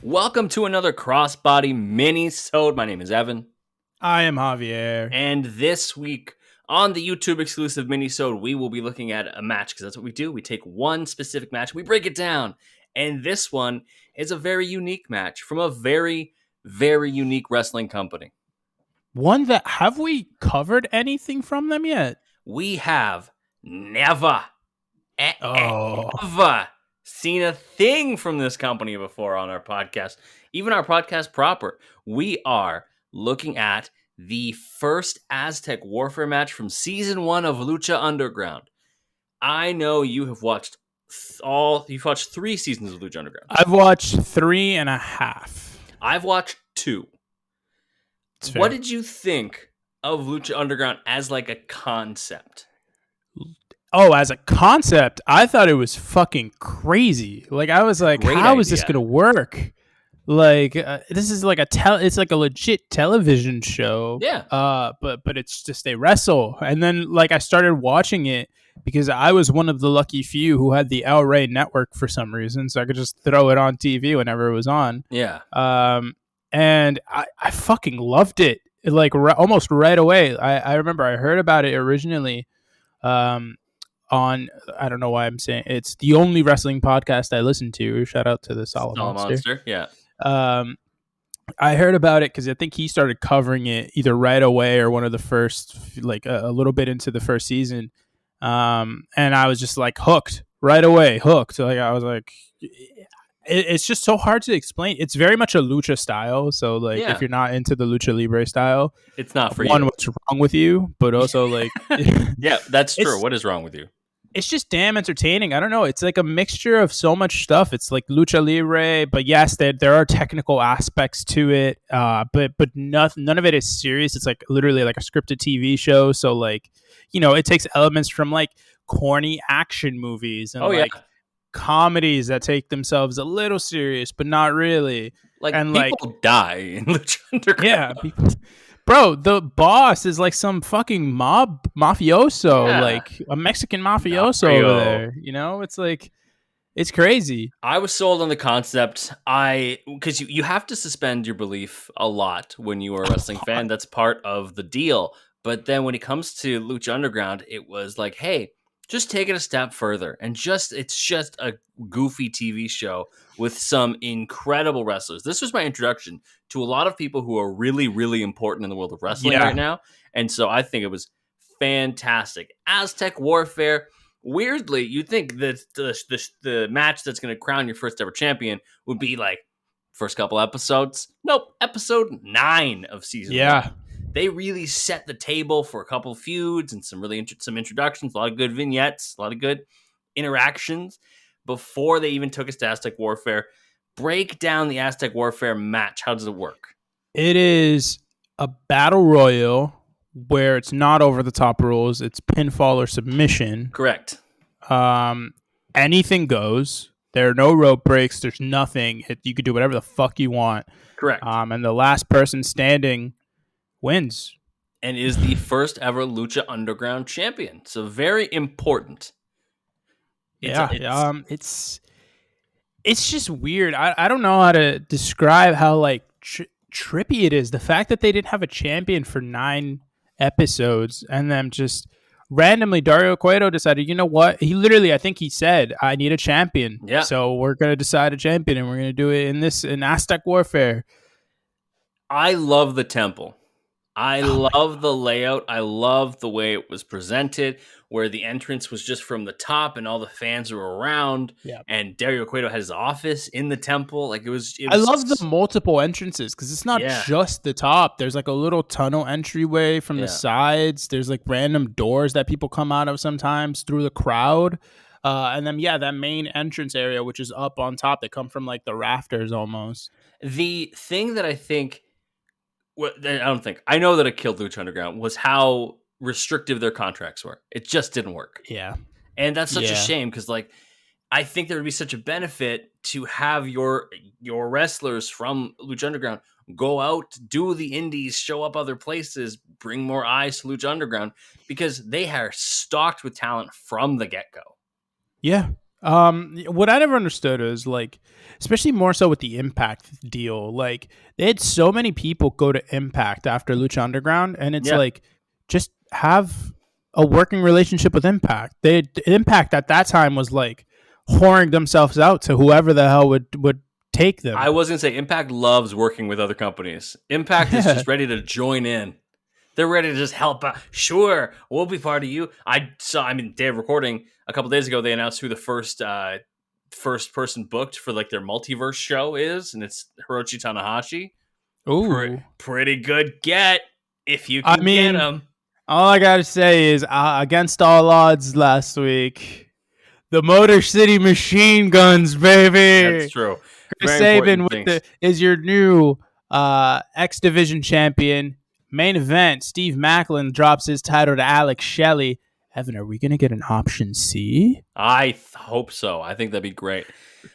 Welcome to another Crossbody Minisode. My name is Evan. I am Javier. And this week on the YouTube exclusive Minisode, we will be looking at a match because that's what we do. We take one specific match, we break it down. And this one is a very unique match from a very, very unique wrestling company. One that, have we covered anything from them yet? We have never seen a thing from this company before on our podcast. Even our podcast proper. We are looking at the first Aztec Warfare match from season 1 of Lucha Underground. I know you have watched you've watched 3 seasons of Lucha Underground. I've watched 3.5. I've watched 2. What did you think of Lucha Underground as like a concept? Oh, as a concept, I thought it was fucking crazy. Like, I was like, how is this going to work? Like, this is like it's like a legit television show. Yeah. But it's just they wrestle. And then, like, I started watching it because I was one of the lucky few who had the El Rey network for some reason. So I could just throw it on TV whenever it was on. Yeah. And I fucking loved it. Like, almost right away. I remember I heard about it originally. On, I don't know why I'm saying it's the only wrestling podcast I listen to. Shout out to the Solid Monster. Yeah. I heard about it because I think he started covering it either right away or one of the first, like a little bit into the first season. And I was just like hooked right away, hooked. Like, I was like, it's just so hard to explain. It's very much a lucha style. So, like, if you're not into the lucha libre style, it's not for one, you. What's wrong with you? But also, like, yeah, that's true. What is wrong with you? It's just damn entertaining. I don't know. It's like a mixture of so much stuff. It's like lucha libre, but yes, there are technical aspects to it. But none of it is serious. It's like literally like a scripted TV show. So, like, you know, it takes elements from like corny action movies and comedies that take themselves a little serious, but not really. Like, and people die in Lucha Underground. Yeah. Bro, the boss is like some fucking mafioso, like a Mexican mafioso over there. You know, it's like, it's crazy. I was sold on the concept. Because you have to suspend your belief a lot when you are a wrestling fan. That's part of the deal. But then when it comes to Lucha Underground, it was like, hey, just take it a step further. And it's just a goofy TV show with some incredible wrestlers. This was my introduction to a lot of people who are really, really important in the world of wrestling right now. And so I think it was fantastic. Aztec Warfare. Weirdly, you'd think that the match that's going to crown your first ever champion would be like first couple episodes. Nope. Episode 9 of season 1. They really set the table for a couple of feuds and some really some introductions, a lot of good vignettes, a lot of good interactions before they even took us to Aztec Warfare. Break down the Aztec Warfare match. How does it work? It is a battle royal where it's not over the top rules. It's pinfall or submission. Correct. Anything goes. There are no rope breaks. There's nothing. You could do whatever the fuck you want. Correct. And the last person standing wins. And is the first ever Lucha Underground champion. So very important. It's just weird. I don't know how to describe how like trippy it is. The fact that they didn't have a champion for 9 episodes and then just randomly Dario Cueto decided, you know what? He literally, I think he said, I need a champion. Yeah. So we're going to decide a champion and we're going to do it in Aztec Warfare. I love the temple. I love the layout. I love the way it was presented, where the entrance was just from the top and all the fans were around. Yeah. And Dario Cueto had his office in the temple. Like it was I love the multiple entrances because it's not just the top. There's like a little tunnel entryway from the sides. There's like random doors that people come out of sometimes through the crowd. And then, that main entrance area, which is up on top, they come from like the rafters almost. The thing that I know that it killed Lucha Underground was how restrictive their contracts were. It just didn't work. Yeah. And that's such a shame because, like, I think there would be such a benefit to have your wrestlers from Lucha Underground go out, do the indies, show up other places, bring more eyes to Lucha Underground because they are stocked with talent from the get-go. Yeah. What I never understood is like, especially more so with the Impact deal. Like they had so many people go to Impact after Lucha Underground, and it's Yeah. like just have a working relationship with Impact. Impact at that time was like whoring themselves out to whoever the hell would take I them. was gonna say Impact loves working with other companies. Impact is Yeah. just ready to join in. They're ready to just help out. Sure, we'll be part of you. Day of recording a couple days ago, they announced who the first person booked for like their multiverse show is, and it's Hiroshi Tanahashi. Ooh. Pretty good get if you I can get mean, him. all I gotta say is against all odds last week. The Motor City Machine Guns, That's baby. true. Chris Very Sabin important with things. is your new X Division champion. Main event: Steve Macklin drops his title to Alex Shelley. Evan, are we gonna get an option C? I hope so. I think that'd be great.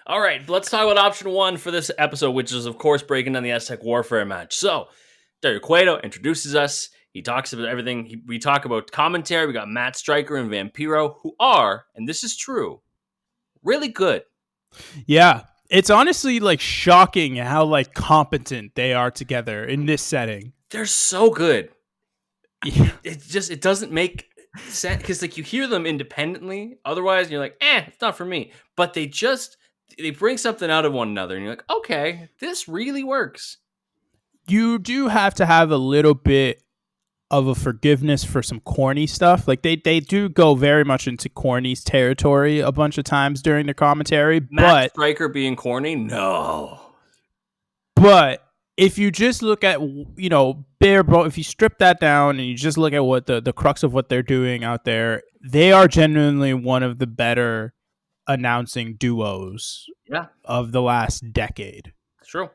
All right, let's talk about option one for this episode, which is, of course, breaking down the Aztec Warfare match. So, Dario Cueto introduces us. He talks about everything. We talk about commentary. We got Matt Stryker and Vampiro, who are, and this is true, really good. Yeah, it's honestly like shocking how like competent they are together in this setting. They're so good. Yeah. It doesn't make sense because like you hear them independently. Otherwise, you're like, it's not for me. But they bring something out of one another, and you're like, okay, this really works. You do have to have a little bit of a forgiveness for some corny stuff. Like they do go very much into corny's territory a bunch of times during the commentary, Matt Stryker being corny, no. but if you just look at if you strip that down and you just look at what the crux of what they're doing out there, they are genuinely one of the better announcing duos of the last decade. It's true.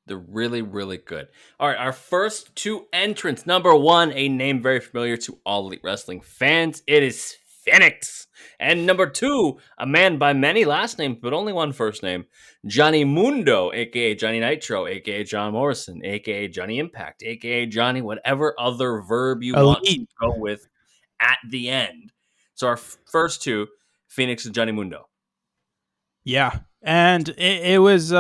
They're really, really good. All right, our first two entrants. Number one, a name very familiar to all Elite Wrestling fans. It is Fenix. And number two, a man by many last names, but only one first name, Johnny Mundo, a.k.a. Johnny Nitro, a.k.a. John Morrison, a.k.a. Johnny Impact, a.k.a. Johnny whatever other verb you want to go with at the end. So our first two, Fenix and Johnny Mundo. Yeah, and it was...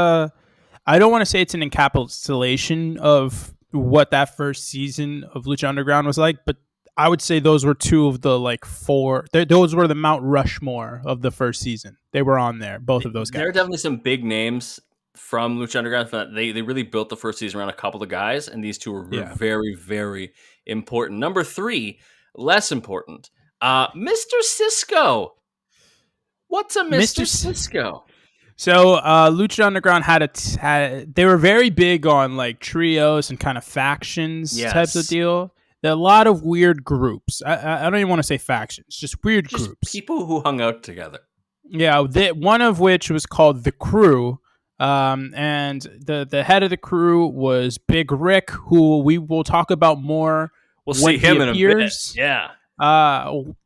I don't want to say it's an encapsulation of what that first season of Lucha Underground was like, but I would say those were two of the like four. Those were the Mount Rushmore of the first season. They were on there, both of those guys. There are definitely some big names from Lucha Underground. They really built the first season around a couple of guys, and these two were very, very important. Number three, less important, Mr. Cisco. What's a Mr. Cisco? So Lucha Underground they were very big on like trios and kind of factions types of deal. There are a lot of weird groups. I don't even want to say factions, just weird groups. People who hung out together. Yeah, one of which was called The Crew. And the head of the crew was Big Rick, who we will talk about more. We'll see him in a bit. Yeah.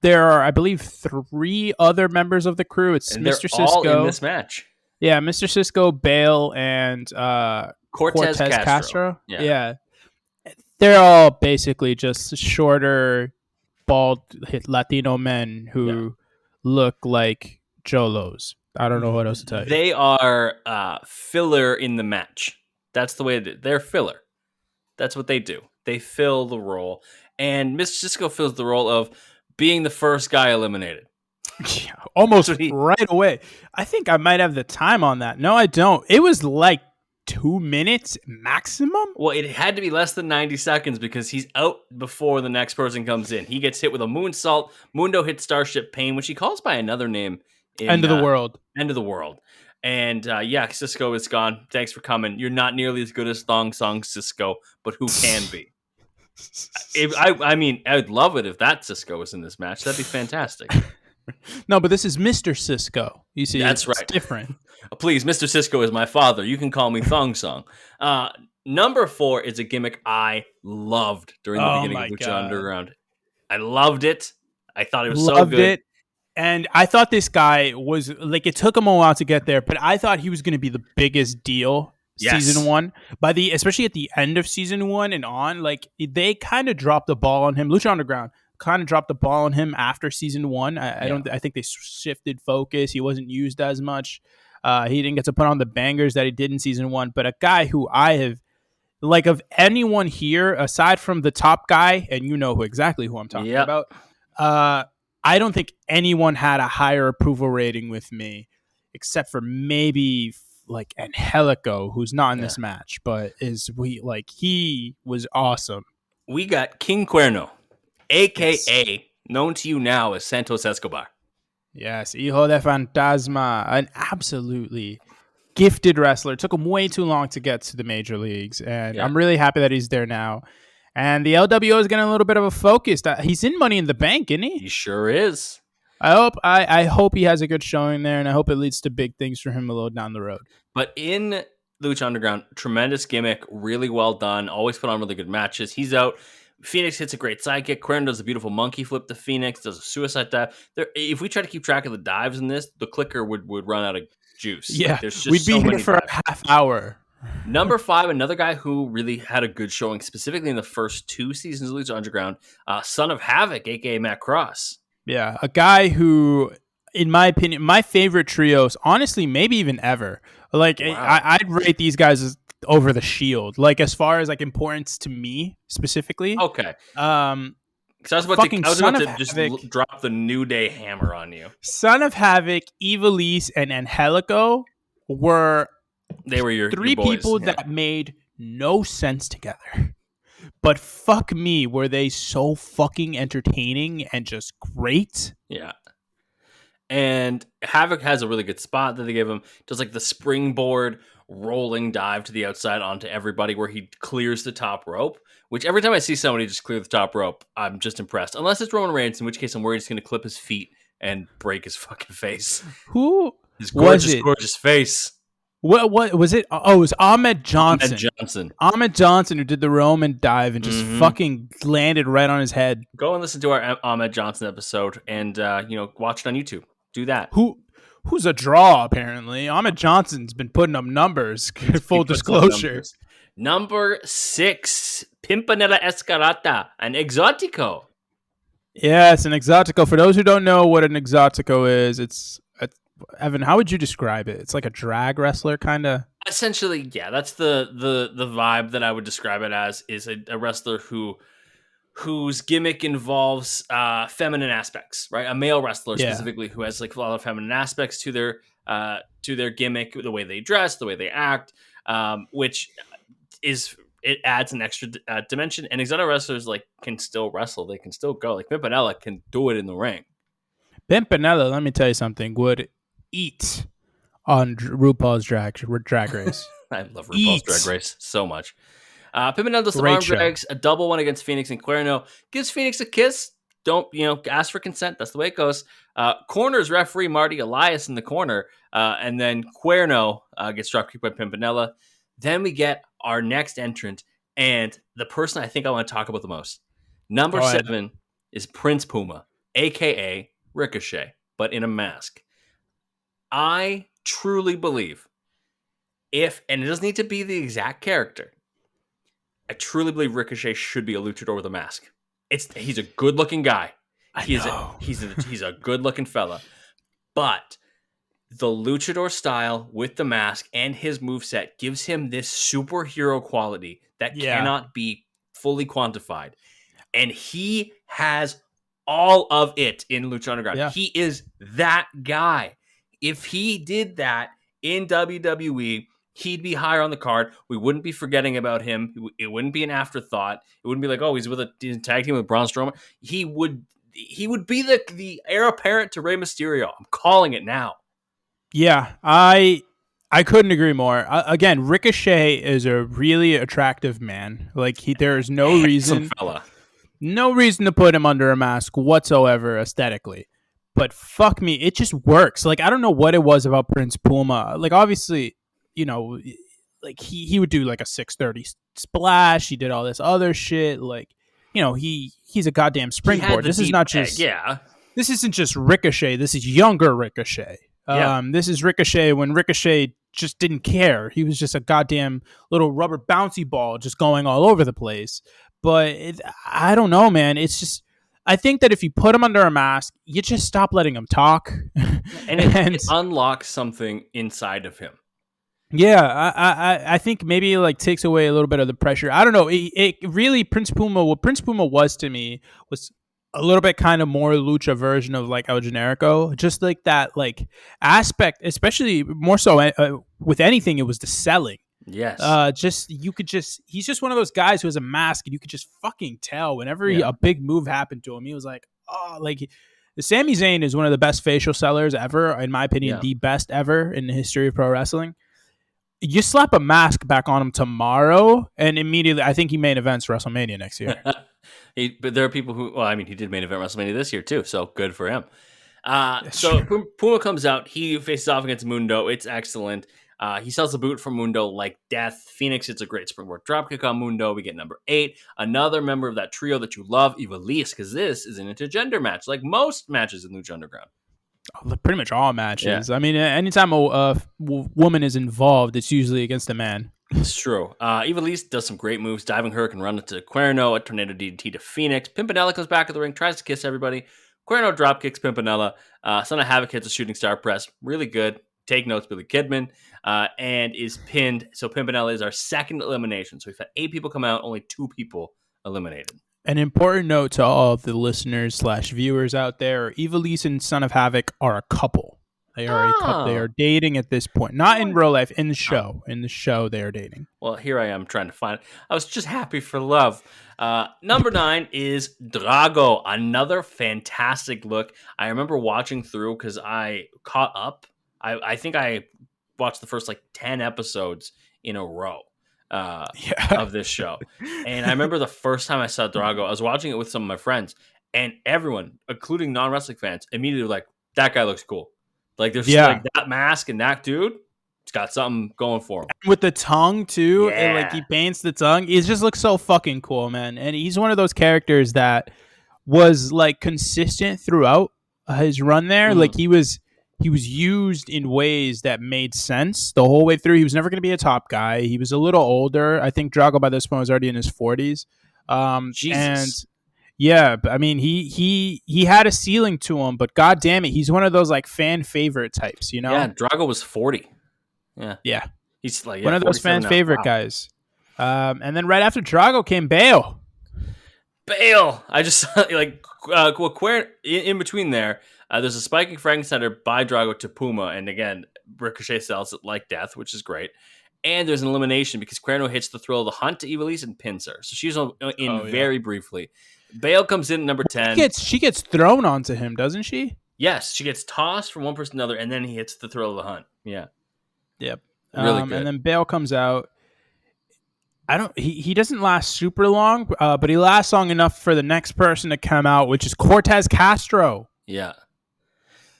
There are, I believe, 3 other members of the crew. It's Mr. Cisco. All in this match. Yeah, Mr. Cisco, Bale, and Cortez Castro. Yeah. They're all basically just shorter, bald Latino men who look like cholos. I don't know what else to tell you. They are filler in the match. That's the way they're filler. That's what they do. They fill the role. And Mr. Cisco fills the role of being the first guy eliminated. Yeah, almost right away. I think I might have the time on that. No, I don't. It was like 2 minutes maximum. Well, it had to be less than 90 seconds because he's out before the next person comes in. He gets hit with a moonsault. Mundo hits Starship Pain, which he calls by another name. End of the world. End of the world. And Cisco is gone. Thanks for coming. You're not nearly as good as Thong Song Cisco, but who can be? I mean, I would love it if that Cisco was in this match. That'd be fantastic. No, but this is Mr. Cisco. You see, that's it's right. Different. Please, Mr. Cisco is my father. You can call me Thong Song. Number 4 is a gimmick I loved during the beginning of Lucha Underground. I loved it. I thought it was so good. It. And I thought this guy was like, it took him a while to get there, but I thought he was going to be the biggest deal. Season 1, especially at the end of season 1 and on, like they kind of dropped the ball on him. Lucha Underground kind of dropped the ball on him after season 1. I think they shifted focus. He wasn't used as much. He didn't get to put on the bangers that he did in season 1. But a guy who I have, like, of anyone here aside from the top guy, and you know exactly who I'm talking about. I don't think anyone had a higher approval rating with me, except for maybe like Angelico, who's not in this match, but he was awesome. We got King Cuerno, aka known to you now as Santos Escobar. Yes, Hijo de Fantasma, an absolutely gifted wrestler. It took him way too long to get to the major leagues, and I'm really happy that he's there now. And the LWO is getting a little bit of a focus. He's in Money in the Bank, isn't he? He sure is. I hope he has a good showing there, and I hope it leads to big things for him a little down the road. But in Lucha Underground, tremendous gimmick, really well done. Always put on really good matches. He's out. Fenix hits a great sidekick. Cuerno does a beautiful monkey flip to Fenix. Does a suicide dive. If we try to keep track of the dives in this, the clicker would run out of juice. Yeah, we'd be here for a half hour. Number 5, another guy who really had a good showing, specifically in the first 2 seasons of Lucha Underground, Son of Havoc, a.k.a. Matt Cross. Yeah, a guy who, in my opinion, my favorite trios, honestly, maybe even ever. Like, wow. I'd rate these guys as over the Shield, like, as far as, like, importance to me, specifically. Okay. Because I was about to just drop the New Day hammer on you. Son of Havoc, Ivelisse, and Angelico were... They were your 3 boys, people that made no sense together. But fuck me, were they so fucking entertaining and just great? Yeah. And Havoc has a really good spot that they give him. Does like the springboard rolling dive to the outside onto everybody where he clears the top rope. Which every time I see somebody just clear the top rope, I'm just impressed. Unless it's Roman Reigns, in which case I'm worried he's going to clip his feet and break his fucking face. His gorgeous face. What was it? Oh, it was Ahmed Johnson. Ahmed Johnson, who did the Roman dive and just fucking landed right on his head. Go and listen to our Ahmed Johnson episode and watch it on YouTube. Do that. Who's a draw, apparently. Ahmed Johnson's been putting up numbers. Full disclosure. Number 6, Pimpinella Escarata, an Exotico. Yes, an Exotico. For those who don't know what an Exotico is, it's Evan, how would you describe it? It's like a drag wrestler, kind of. Essentially, yeah. That's the vibe that I would describe it as. Is a wrestler whose gimmick involves feminine aspects, right? A male wrestler specifically who has like a lot of feminine aspects to their gimmick, the way they dress, the way they act, which it adds an extra dimension. And exotic wrestlers can still wrestle; they can still go. Like Pimpinella can do it in the ring. Pimpinella, let me tell you something, would eat on RuPaul's Drag Race. I love RuPaul's Drag Race so much. Pimpinella does some arm drags, a double one against Fenix and Cuerno. Gives Fenix a kiss. Don't, ask for consent. That's the way it goes. Corners referee Marty Elias in the corner. And then Cuerno gets drop kicked by Pimpinella. Then we get our next entrant. And the person I think I want to talk about the most. Number 7 is Prince Puma, a.k.a. Ricochet, but in a mask. I truly believe and it doesn't need to be the exact character, I truly believe Ricochet should be a luchador with a mask. He's a good-looking guy. He's a good-looking fella. But the luchador style with the mask and his moveset gives him this superhero quality that cannot be fully quantified. And he has all of it in Lucha Underground. Yeah. He is that guy. If he did that in WWE, he'd be higher on the card. We wouldn't be forgetting about him. It wouldn't be an afterthought. It wouldn't be like, oh, he's a tag team with Braun Strowman. He would be the heir apparent to Rey Mysterio. I'm calling it now. Yeah, I couldn't agree more. Again, Ricochet is a really attractive man. Like there is no reason. Fella. No reason to put him under a mask whatsoever aesthetically. But fuck me, it just works. Like, I don't know what it was about Prince Puma. Like, obviously, like he would do like a 630 splash. He did all this other shit. Like, he's a goddamn springboard. This is not just... Yeah. This isn't just Ricochet. This is younger Ricochet. This is Ricochet when Ricochet just didn't care. He was just a goddamn little rubber bouncy ball just going all over the place. But I don't know, man. It's just I think that if you put him under a mask, you just stop letting him talk. And it unlocks something inside of him. Yeah, I think maybe like takes away a little bit of the pressure. I don't know. It really what Prince Puma was to me was a little bit kind of more lucha version of like El Generico, just like that like aspect, especially more so with anything. It was the selling. Yes. He's just one of those guys who has a mask, and you could just fucking tell whenever a big move happened to him. He was like, oh, like the Sami Zayn is one of the best facial sellers ever, in my opinion, the best ever in the history of pro wrestling. You slap a mask back on him tomorrow, and immediately, I think he main events WrestleMania next year. But there are people who, well, I mean, he did main event WrestleMania this year too, so good for him. So Puma comes out, he faces off against Mundo. It's excellent. He sells the boot from Mundo like death. Fenix hits a great springboard dropkick on Mundo. We get number 8, another member of that trio that you love, Ivelisse, because this is an intergender match, like most matches in Lucha Underground. Pretty much all matches. Yeah. I mean, anytime a woman is involved, it's usually against a man. It's true. Ivelisse does some great moves, diving Hurricane run into Cuerno, a tornado DDT to Fenix. Pimpinella comes back to the ring, tries to kiss everybody. Cuerno drop kicks Pimpinella. Son of Havoc hits a shooting star press. Really good. Take notes, Billy Kidman. And is pinned. So Pimpinella is our second elimination. So we've had 8 people come out, only 2 people eliminated. An important note to all of the listeners / viewers out there: Ivelisse and Son of Havoc are a couple. They are a couple. They are dating at this point, not in real life. In the show, they are dating. Well, here I am trying to find it. I was just happy for love. Number 9 is Drago. Another fantastic look. I remember watching through because I caught up. I think I watched the first like 10 episodes in a row. Of this show. And I remember the first time I saw Drago, I was watching it with some of my friends, and everyone, including non-wrestling fans, immediately were like, that guy looks cool. Like there's like that mask and that dude, it's got something going for him. With the tongue too, and like he paints the tongue. He just looks so fucking cool, man. And he's one of those characters that was like consistent throughout his run there. Like he was used in ways that made sense the whole way through. He was never going to be a top guy. He was a little older. I think Drago by this point was already in his 40s. Jesus. And yeah, I mean, he had a ceiling to him, but god damn it, he's one of those like fan favorite types, you know? Yeah, Drago was 40. Yeah. He's like one of those fan favorite guys. And then right after Drago came Bale. I just like in between there. There's a spiking Frankensteiner by Drago to Puma, and again, Ricochet sells it like death, which is great. And there's an elimination because Cuerno hits the thrill of the hunt to Ivelisse and pins her. So she's in very briefly. Bale comes in at number 10. She gets thrown onto him, doesn't she? Yes, she gets tossed from one person to another, and then he hits the thrill of the hunt. Yeah. Yep. Really good. And then Bale comes out. He doesn't last super long, but he lasts long enough for the next person to come out, which is Cortez Castro. Yeah.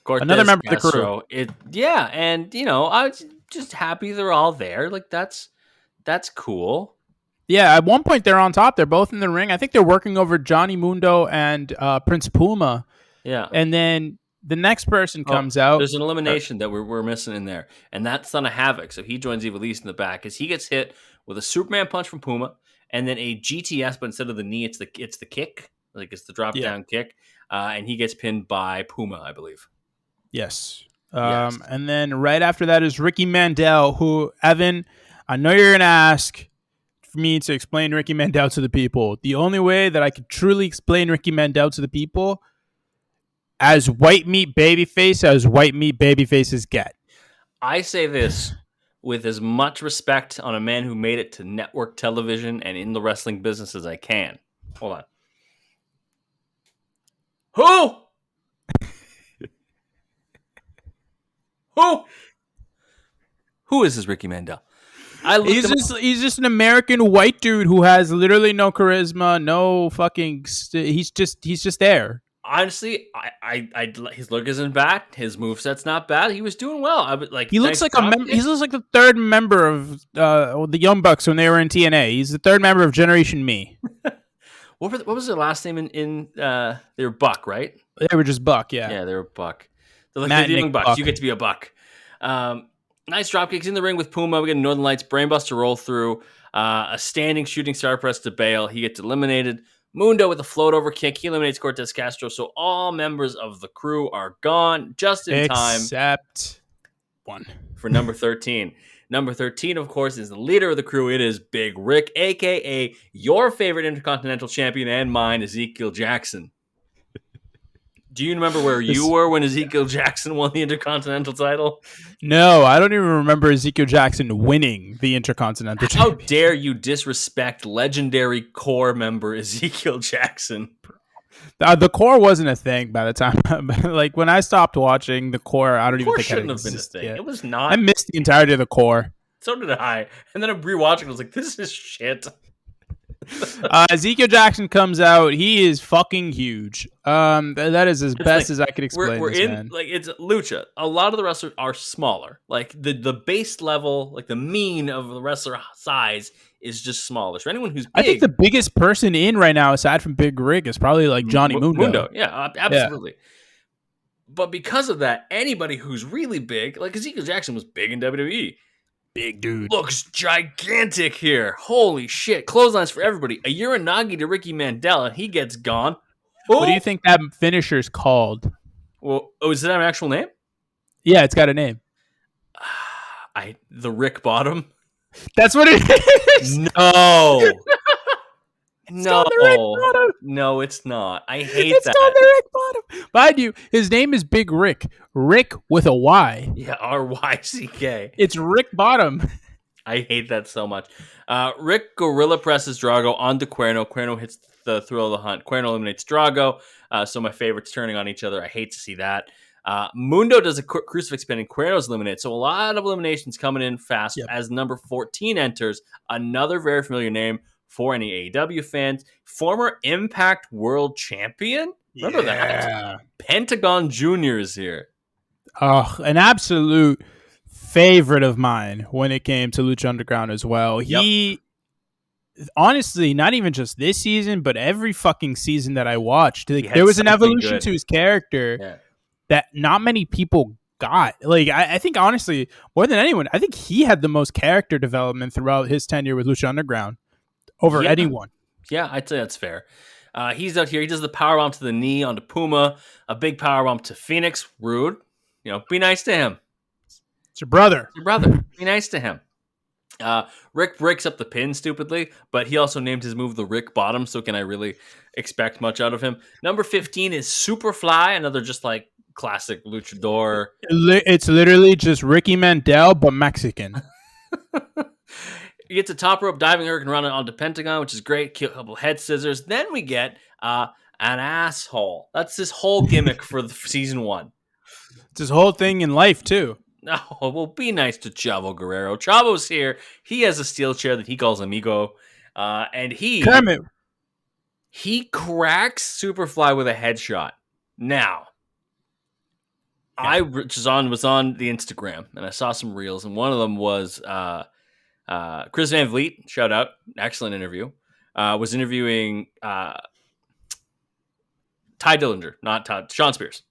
Cortez another member Castro. of the crew. And I was just happy they're all there. Like that's cool. Yeah, at one point they're on top. They're both in the ring. I think they're working over Johnny Mundo and Prince Puma. Yeah. And then the next person comes out. There's an elimination that we're missing in there, and that's Son of Havoc. So he joins Ivelisse in the back because he gets hit with a Superman punch from Puma, and then a GTS, but instead of the knee, it's the kick, like it's the drop down kick, and he gets pinned by Puma, I believe. Yes. And then right after that is Ricky Mandel, who, Evan, I know you're going to ask for me to explain Ricky Mandel to the people. The only way that I could truly explain Ricky Mandel to the people, as white meat babyfaces get. I say this with as much respect on a man who made it to network television and in the wrestling business as I can. Hold on. Who? Who is this Ricky Mandel? He's just an American white dude who has literally no charisma, no fucking. He's just there. Honestly, I his look isn't bad. His moveset's not bad. He was doing well. He looks like he looks like the third member of the Young Bucks when they were in TNA. He's the third member of Generation Me. What was their last name in they were Buck, right? They were just Buck, yeah. Yeah, they were Buck. They're like the Young Bucks. Buck. You get to be a Buck. Nice drop kicks in the ring with Puma. We get a Northern Lights brainbuster roll through. A standing shooting star press to Bale. He gets eliminated. Mundo with a float over kick. He eliminates Cortez Castro. So all members of the crew are gone just in time. Except one. For number 13. Number 13, of course, is the leader of the crew. It is Big Rick, a.k.a. your favorite Intercontinental Champion and mine, Ezekiel Jackson. Do you remember where you were when Ezekiel Jackson won the Intercontinental title? No, I don't even remember Ezekiel Jackson winning the Intercontinental How Championship. dare you disrespect legendary core member Ezekiel Jackson? The core wasn't a thing by the time. Like when I stopped watching the core, I don't even think shouldn't have been a thing. Yet. It was not. I missed the entirety of the core. So did I. And then I'm rewatching. I was like, this is shit. Ezekiel Jackson comes out. He is fucking huge. That is as best as I could explain. We're this, in man. like it's lucha. A lot of the wrestlers are smaller. Like the base level, like the mean of the wrestler size is just smaller. So anyone who's big, I think the biggest person in right now, aside from Big Rick, is probably like Johnny Mundo. Yeah, absolutely. Yeah. But because of that, anybody who's really big, like Ezekiel Jackson was big in WWE. Big dude. Looks gigantic here. Holy shit. Clotheslines for everybody. A Uranagi to Ricky Mandela. He gets gone. What do you think that finisher's called? Well, is that an actual name? Yeah, it's got a name. The Rick Bottom? That's what it is. No. No, no, it's not. I hate it's that. It's called the Rick Bottom. Mind you, his name is Big Rick. Rick with a Y. Yeah, R-Y-C-K. It's Rick Bottom. I hate that so much. Rick gorilla presses Drago onto Cuerno. Cuerno hits the thrill of the hunt. Cuerno eliminates Drago. So my favorites turning on each other. I hate to see that. Mundo does a crucifix spin and Cuerno's eliminated. So a lot of eliminations coming in fast. Yep. As number 14 enters, another very familiar name for any AEW fans, former Impact World Champion. Remember that? Pentagon Jr. is here. Oh, an absolute favorite of mine when it came to Lucha Underground as well. Yep. He, honestly, not even just this season, but every fucking season that I watched, like, there was an evolution to his character that not many people got. Like, I think, honestly, more than anyone, I think he had the most character development throughout his tenure with Lucha Underground. Over anyone. Yeah, I'd say that's fair. He's out here. He does the powerbomb to the knee onto Puma. A big powerbomb to Fenix. Rude. Be nice to him. It's your brother. Be nice to him. Rick breaks up the pin stupidly, but he also named his move the Rick Bottom, so can I really expect much out of him? Number 15 is Superfly, another just like classic luchador. It's literally just Ricky Mandel, but Mexican. He gets a top rope diving hurricane run onto Pentagon, which is great. Kill a couple head scissors. Then we get an asshole. That's his whole gimmick for season 1. It's his whole thing in life, too. No, well, be nice to Chavo Guerrero. Chavo's here. He has a steel chair that he calls Amigo. And he cracks Superfly with a headshot. Now, I was on the Instagram, and I saw some reels, and one of them was... Chris Van Vliet, shout out, excellent interview, was interviewing Ty Dillinger, not Todd, Sean Spears.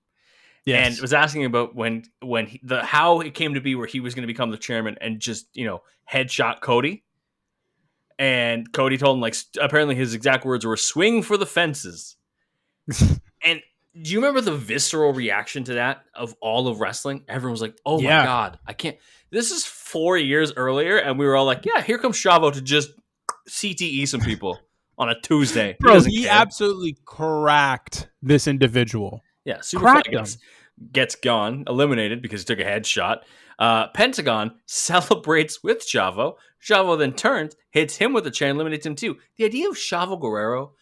Yes. And was asking about how it came to be where he was going to become the chairman and just, headshot Cody. And Cody told him, like, apparently his exact words were swing for the fences. And do you remember the visceral reaction to that of all of wrestling? Everyone was like, oh my God, I can't. This is 4 years earlier, and we were all like, yeah, here comes Chavo to just CTE some people on a Tuesday. Bro, he absolutely cracked this individual. Yeah, Superfly gets gone, eliminated because he took a headshot. Pentagon celebrates with Chavo. Chavo then turns, hits him with a chair, and eliminates him too. The idea of Chavo Guerrero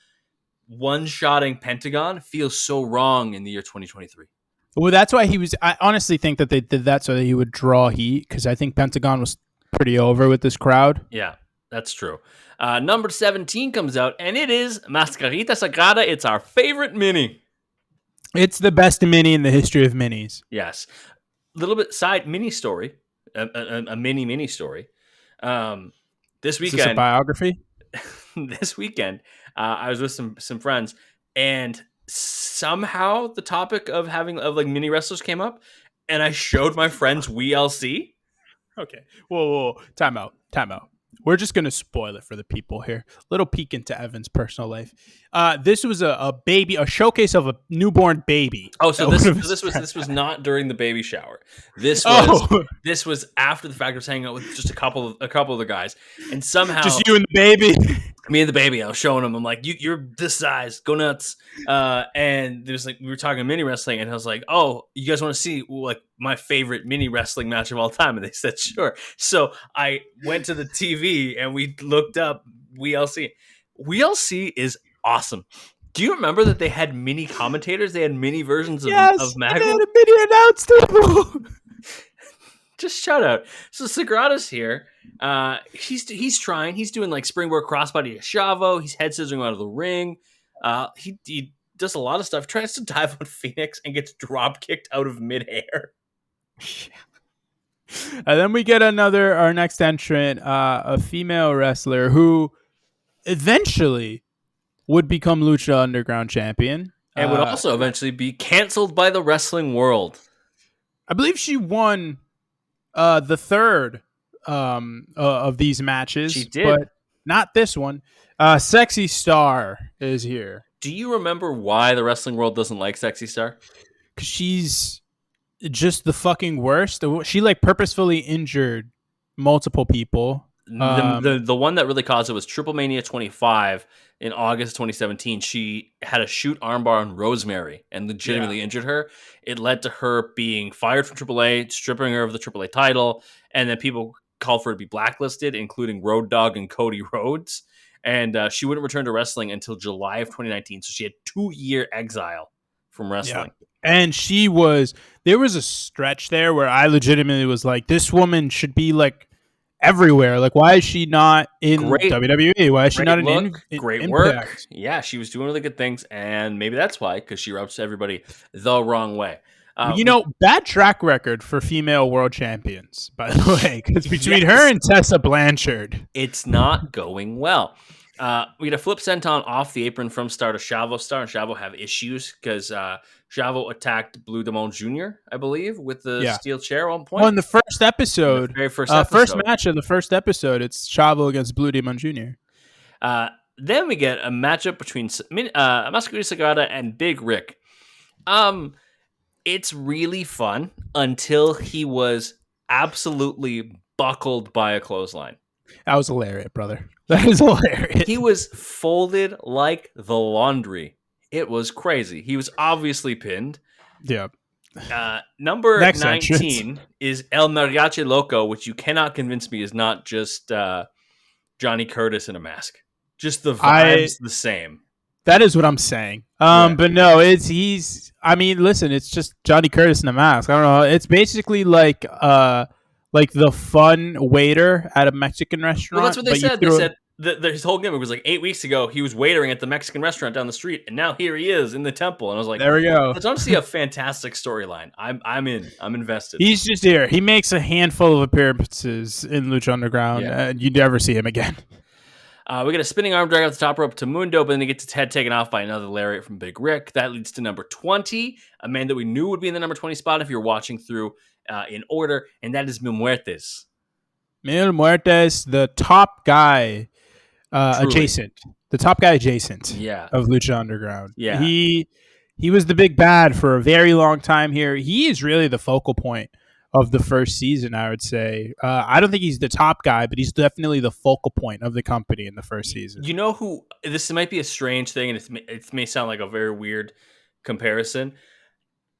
one-shotting Pentagon feels so wrong in the year 2023. Well, that's why I honestly think that they did that so that he would draw heat, because I think Pentagon was pretty over with this crowd. Yeah, that's true. Number 17 comes out, and it is Mascarita Sagrada. It's our favorite mini. It's the best mini in the history of minis. Yes. A little bit side mini story, a mini story. This weekend. Is this a biography? This weekend, I was with some friends, and somehow the topic of mini wrestlers came up, and I showed my friends WeLC. Okay. Whoa. Time out. We're just going to spoil it for the people here. Little peek into Evan's personal life. This was a showcase of a newborn baby. Oh, so that one of his this was not during the baby shower. This Oh, was after the fact. I was hanging out with just a couple of the guys, and somehow just you and the baby. me and the baby, I was showing him. I'm like, you're this size, go nuts. And there's like we were talking mini wrestling, and I was like, oh, you guys want to see like my favorite mini wrestling match of all time? And they said sure. So I went to the TV and we looked up WLC. WLC is awesome. Do you remember that they had mini commentators? They had mini versions of Yes, and they Magma. had a mini announce table. Just shout out. So Sagrada's here. He's trying. He's doing like springboard crossbody to Chavo. He's head scissoring out of the ring. He does a lot of stuff. Tries to dive on Fenix and gets drop kicked out of midair. And then we get our next entrant, a female wrestler who eventually would become Lucha Underground Champion. And would also eventually be canceled by the wrestling world. I believe she won the third of these matches. She did. But not this one. Sexy Star is here. Do you remember why the wrestling world doesn't like Sexy Star? Because she's just the fucking worst. She like purposefully injured multiple people. The one that really caused it was Triple Mania 25 in August 2017. She had a shoot armbar on Rosemary and legitimately injured her. It led to her being fired from AAA, stripping her of the AAA title, and then people called for her to be blacklisted, including Road Dogg and Cody Rhodes. And she wouldn't return to wrestling until July of 2019. So she had 2-year exile from wrestling. Yeah. And there was a stretch there where I legitimately was like, this woman should be like everywhere. Like, why is she not in WWE? Why is she not in great Impact? work? Yeah, she was doing really good things, and maybe that's why, because she rubs everybody the wrong way. Bad track record for female world champions, by the way, because between her and Tessa Blanchard, it's not going well. We get a flip senton off the apron from Star to Chavo Star, and Chavo have issues because Chavo attacked Blue Demon Jr., I believe, with the steel chair at one point. Well, in the first episode, the very first episode. First match of the first episode, it's Chavo against Blue Demon Jr. Then we get a matchup between Masquerade Sagrada and Big Rick. It's really fun until he was absolutely buckled by a clothesline. That was hilarious, brother. That is hilarious. He was folded like the laundry. It was crazy. He was obviously pinned. Yeah. Number Next 19 entrance is El Mariachi Loco, which you cannot convince me is not just Johnny Curtis in a mask. Just the vibes the same. That is what I'm saying. But no, it's just Johnny Curtis in a mask. I don't know. It's basically like the fun waiter at a Mexican restaurant. Well, that's what they said. They said his whole gimmick was like 8 weeks ago, he was waitering at the Mexican restaurant down the street, and now here he is in the temple. And I was like, there we go. It's honestly a fantastic storyline. I'm in. I'm invested. He's just here. He makes a handful of appearances in Lucha Underground, and you never see him again. We get a spinning arm drag off the top rope to Mundo, but then he gets his head taken off by another lariat from Big Rick. That leads to number 20, a man that we knew would be in the number 20 spot if you're watching through in order, and that is Mil Muertes. Mil Muertes, the top guy adjacent. The top guy adjacent of Lucha Underground. Yeah. He was the big bad for a very long time here. He is really the focal point of the first season, I would say. I don't think he's the top guy, but he's definitely the focal point of the company in the first season. You know who? This might be a strange thing, and it may sound like a very weird comparison.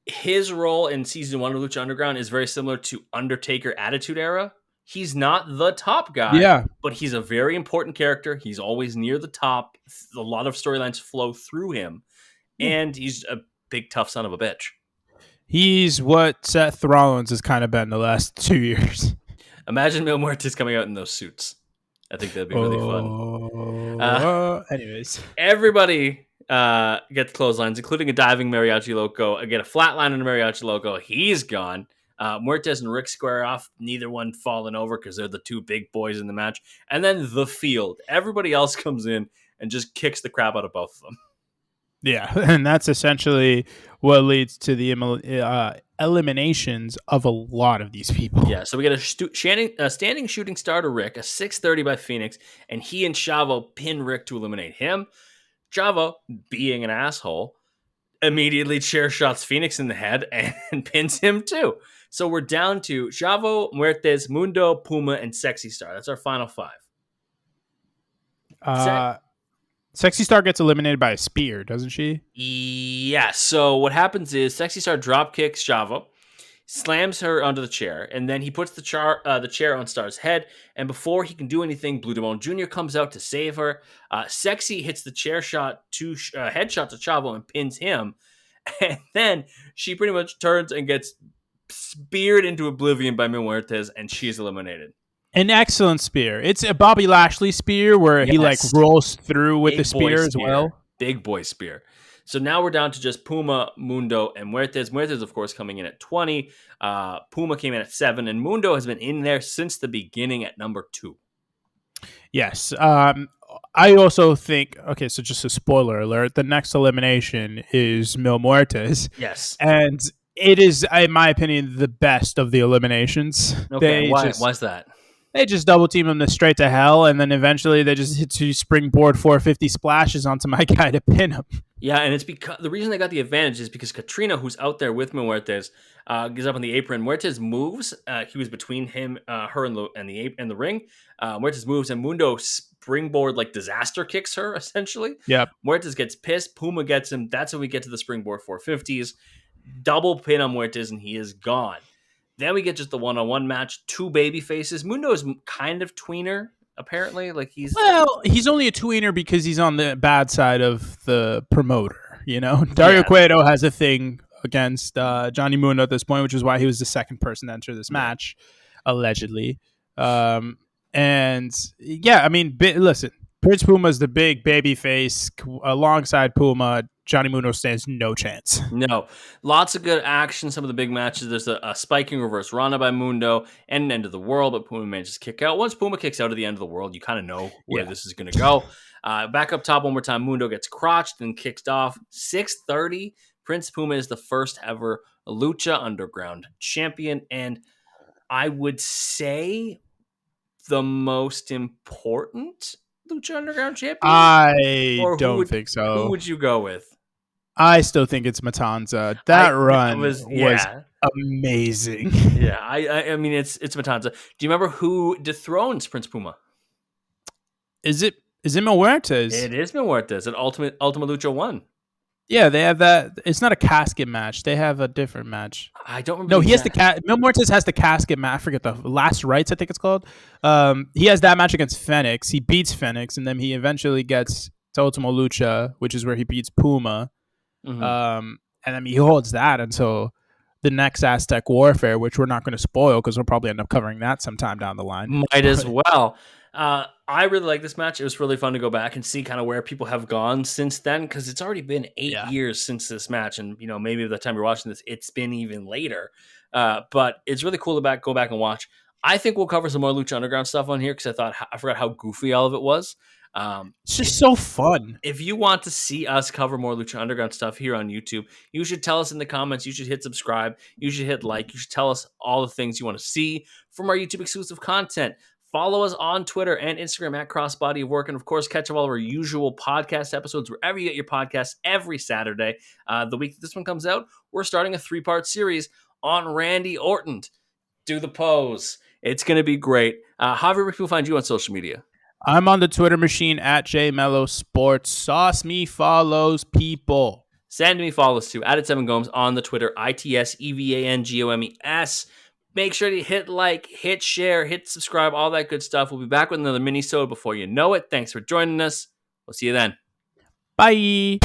His role in season 1 of Lucha Underground is very similar to Undertaker Attitude Era. He's not the top guy, but he's a very important character. He's always near the top. A lot of storylines flow through him, and he's a big, tough son of a bitch. He's what Seth Rollins has kind of been the last 2 years. Imagine Mil Muertes coming out in those suits. I think that'd be really fun. Anyways. Everybody gets clotheslines, including a diving Mariachi Loco. Again, a flatline on a Mariachi Loco. He's gone. Muertes and Rick square off. Neither one falling over because they're the two big boys in the match. And then the Field. Everybody else comes in and just kicks the crap out of both of them. Yeah, and that's essentially what leads to the eliminations of a lot of these people. Yeah, so we get a standing shooting star to Rick, a 630 by Fenix, and he and Chavo pin Rick to eliminate him. Chavo, being an asshole, immediately chair shots Fenix in the head and pins him too. So we're down to Chavo, Muertes, Mundo, Puma, and Sexy Star. That's our final five. Sexy Star gets eliminated by a spear, doesn't she? Yeah. So what happens is Sexy Star drop kicks Chavo, slams her onto the chair, and then he puts the chair on Star's head. And before he can do anything, Pentagon Jr. comes out to save her. Sexy hits the chair shot to headshot to Chavo and pins him. And then she pretty much turns and gets speared into oblivion by Muertes, and she's eliminated. An excellent spear. It's a Bobby Lashley spear where he like rolls through with the spear as well. Big boy spear. So now we're down to just Puma, Mundo, and Muertes. Muertes, of course, coming in at 20. Puma came in at 7, and Mundo has been in there since the beginning at number 2. Yes. I also think, okay, so just a spoiler alert, the next elimination is Mil Muertes. Yes. And it is, in my opinion, the best of the eliminations. Okay, why's that? They just double team him straight to hell, and then eventually they just hit 2 springboard 450 splashes onto my guy to pin him. Yeah, and it's because the reason they got the advantage is because Katrina, who's out there with Muertes, gets up on the apron. Muertes moves. He was between him, her, and the ring. Muertes moves, and Mundo springboard like disaster kicks her essentially. Yep. Muertes gets pissed. Puma gets him. That's when we get to the springboard 450s. Double pin on Muertes, and he is gone. Then we get just the one-on-one match. 2 baby faces. Mundo is kind of tweener, apparently. Like he's only a tweener because he's on the bad side of the promoter. You know, Dario Cueto has a thing against Johnny Mundo at this point, which is why he was the second person to enter this match, allegedly. And yeah, I mean, listen, Prince Puma is the big baby face alongside Puma. Johnny Mundo stands no chance. No. Lots of good action. Some of the big matches. There's a spiking reverse Rana by Mundo and an end of the world, but Puma manages to kick out. Once Puma kicks out of the end of the world, you kind of know where this is going to go. Back up top one more time. Mundo gets crotched and kicked off. 6:30. Prince Puma is the first ever Lucha Underground champion, and I would say the most important Lucha Underground champion? I don't think so. Who would you go with? I still think it's Matanza. That run was amazing. Yeah, I mean it's Matanza. Do you remember who dethrones Prince Puma? Is it Mil Muertes? It is Mil Muertes at Ultima Lucha 1. Yeah, they have that. It's not a casket match. They have a different match. I don't remember. No, he has Mil Muertes has the casket match. I forget the Last Rites, I think it's called. He has that match against Fenix. He beats Fenix, and then he eventually gets to Ultima Lucha, which is where he beats Puma. Mm-hmm. And then he holds that until the next Aztec Warfare, which we're not going to spoil because we'll probably end up covering that sometime down the line. Might as well. I really like this match. It was really fun to go back and see kind of where people have gone since then, because it's already been 8 years since this match, and maybe by the time you're watching this, it's been even later. But it's really cool to go back and watch. I think we'll cover some more Lucha Underground stuff on here because I forgot how goofy all of it was. It's just so fun. If you want to see us cover more Lucha Underground stuff here on YouTube, you should tell us in the comments. You should hit subscribe. You should hit like. You should tell us all the things you want to see from our YouTube exclusive content. Follow us on Twitter and Instagram at Crossbody of Work. And, of course, catch up all of our usual podcast episodes wherever you get your podcasts every Saturday. The week that this one comes out, we're starting a 3-part series on Randy Orton. Do the pose. It's going to be great. However, where people find you on social media? I'm on the Twitter machine at JMelloSports. Sauce me follows people. Send me follows too. @7Gomes on the Twitter. ITSEVANGOMES. Make sure to hit like, hit share, hit subscribe, all that good stuff. We'll be back with another Minisode before you know it. Thanks for joining us. We'll see you then. Bye.